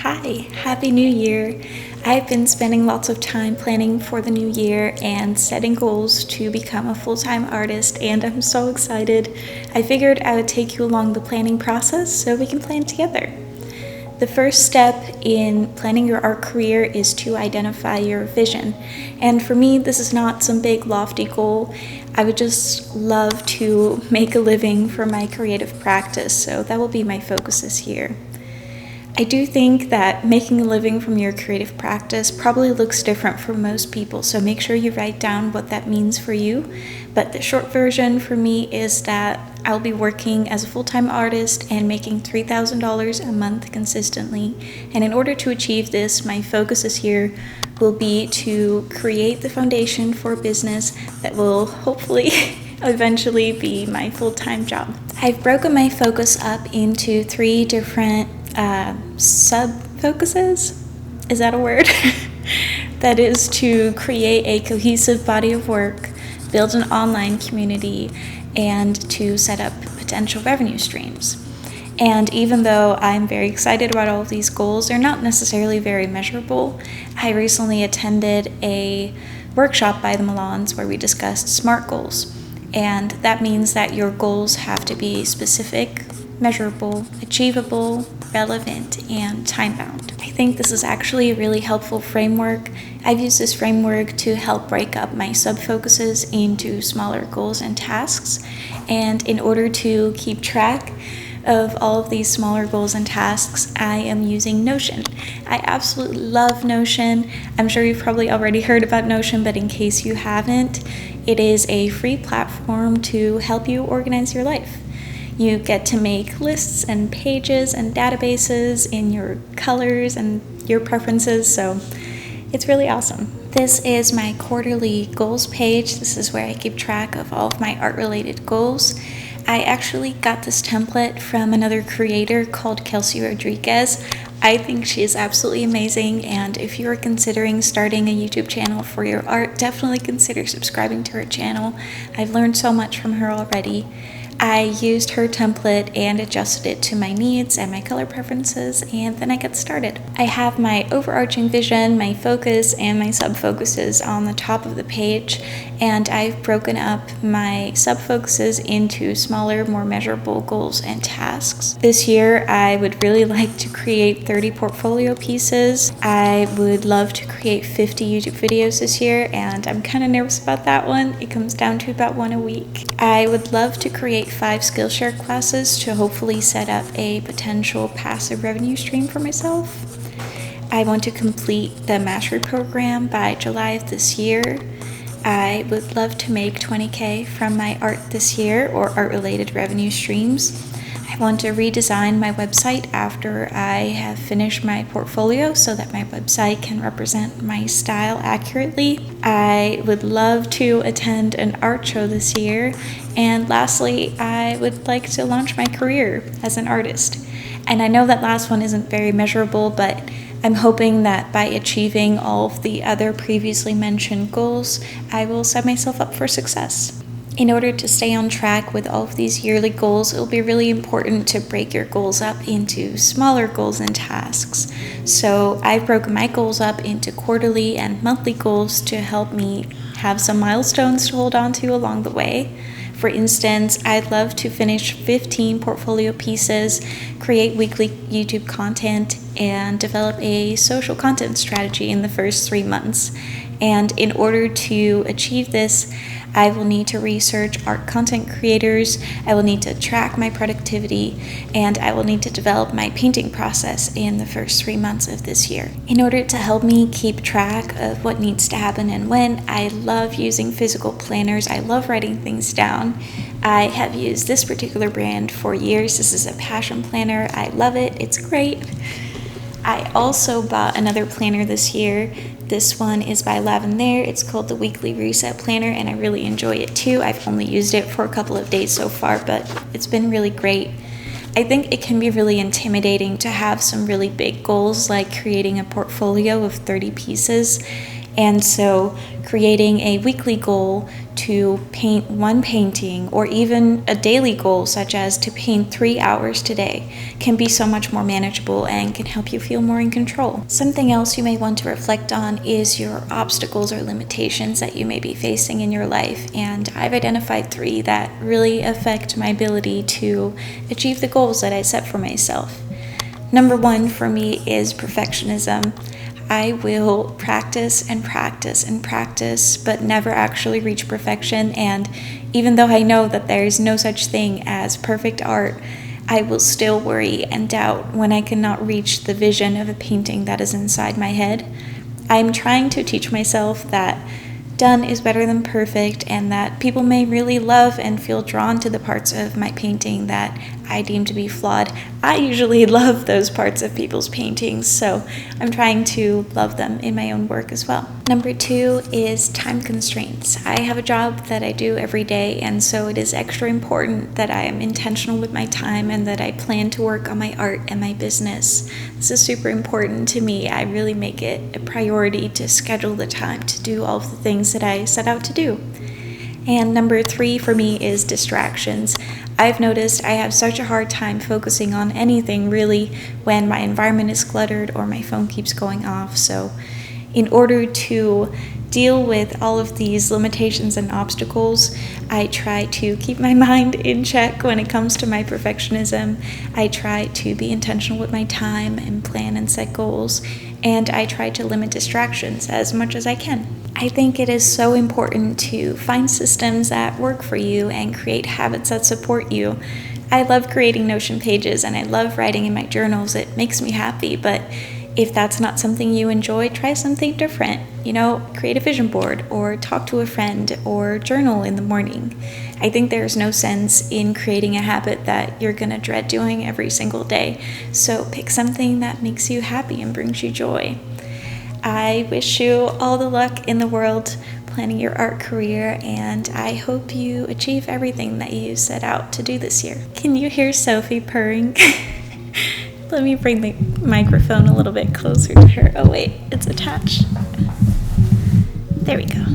Hi, Happy New Year! I've been spending lots of time planning for the new year and setting goals to become a full-time artist, and I'm so excited. I figured I would take you along the planning process so we can plan together. The first step in planning your art career is to identify your vision. And for me, this is not some big lofty goal. I would just love to make a living from my creative practice, so that will be my focus this year. I do think that making a living from your creative practice probably looks different for most people, so make sure you write down what that means for you. But the short version for me is that I'll be working as a full-time artist and making $3,000 a month consistently. And in order to achieve this, my focus this year will be to create the foundation for a business that will hopefully eventually be my full-time job. I've broken my focus up into 3 different sub-focuses. Is that a word? That is to create a cohesive body of work, build an online community, and to set up potential revenue streams. And even though I'm very excited about all of these goals, they're not necessarily very measurable. I recently attended a workshop by the Milans where we discussed SMART goals. And that means that your goals have to be specific, measurable, achievable, relevant, and time-bound. I think this is actually a really helpful framework. I've used this framework to help break up my sub-focuses into smaller goals and tasks. And in order to keep track of all of these smaller goals and tasks, I am using Notion. I absolutely love Notion. I'm sure you've probably already heard about Notion, but in case you haven't, it is a free platform to help you organize your life. You get to make lists and pages and databases in your colors and your preferences, so it's really awesome. This is my quarterly goals page. This is where I keep track of all of my art-related goals. I actually got this template from another creator called Kelsey Rodriguez. I think she is absolutely amazing, and if you are considering starting a YouTube channel for your art, definitely consider subscribing to her channel. I've learned so much from her already. I used her template and adjusted it to my needs and my color preferences, and then I got started. I have my overarching vision, my focus, and my sub-focuses on the top of the page, and I've broken up my sub-focuses into smaller, more measurable goals and tasks. This year, I would really like to create 30 portfolio pieces. I would love to create 50 YouTube videos this year, and I'm kind of nervous about that one. It comes down to about 1 a week. I would love to create 5 Skillshare classes to hopefully set up a potential passive revenue stream for myself. I want to complete the mastery program by July of this year. I would love to make $20,000 from my art this year, or art-related revenue streams. I want to redesign my website after I have finished my portfolio so that my website can represent my style accurately. I would love to attend an art show this year. And lastly, I would like to launch my career as an artist. And I know that last one isn't very measurable, but I'm hoping that by achieving all of the other previously mentioned goals, I will set myself up for success. In order to stay on track with all of these yearly goals, it will be really important to break your goals up into smaller goals and tasks. So I've broken my goals up into quarterly and monthly goals to help me have some milestones to hold on to along the way. For instance, I'd love to finish 15 portfolio pieces, create weekly YouTube content, and develop a social content strategy in the first 3 months. And in order to achieve this, I will need to research art content creators, I will need to track my productivity, and I will need to develop my painting process in the first 3 months of this year. In order to help me keep track of what needs to happen and when, I love using physical planners. I love writing things down. I have used this particular brand for years. This is a passion planner. I love it. It's great. I also bought another planner this year. This one is by Lavendaire. It's called the Weekly Reset Planner, and I really enjoy it too. I've only used it for a couple of days so far, but it's been really great. I think it can be really intimidating to have some really big goals like creating a portfolio of 30 pieces. And so creating a weekly goal to paint one painting, or even a daily goal such as to paint 3 hours today, can be so much more manageable and can help you feel more in control. Something else you may want to reflect on is your obstacles or limitations that you may be facing in your life, and I've identified 3 that really affect my ability to achieve the goals that I set for myself. Number 1 for me is perfectionism. I will practice and practice and practice, but never actually reach perfection. And even though I know that there is no such thing as perfect art, I will still worry and doubt when I cannot reach the vision of a painting that is inside my head. I'm trying to teach myself that done is better than perfect, and that people may really love and feel drawn to the parts of my painting that I deem to be flawed. I usually love those parts of people's paintings, so I'm trying to love them in my own work as well. Number 2 is time constraints. I have a job that I do every day, and so it is extra important that I am intentional with my time and that I plan to work on my art and my business. This is super important to me. I really make it a priority to schedule the time to do all of the things that I set out to do. And number 3 for me is distractions. I've noticed I have such a hard time focusing on anything really when my environment is cluttered or my phone keeps going off. So in order to deal with all of these limitations and obstacles, I try to keep my mind in check when it comes to my perfectionism. I try to be intentional with my time and plan and set goals, and I try to limit distractions as much as I can. I think it is so important to find systems that work for you and create habits that support you. I love creating Notion pages and I love writing in my journals. It makes me happy, but if that's not something you enjoy, try something different. Create a vision board or talk to a friend or journal in the morning. I think there's no sense in creating a habit that you're going to dread doing every single day. So pick something that makes you happy and brings you joy. I wish you all the luck in the world planning your art career, and I hope you achieve everything that you set out to do this year. Can you hear Sophie purring? Let me bring the microphone a little bit closer to her. Oh wait, it's attached. There we go.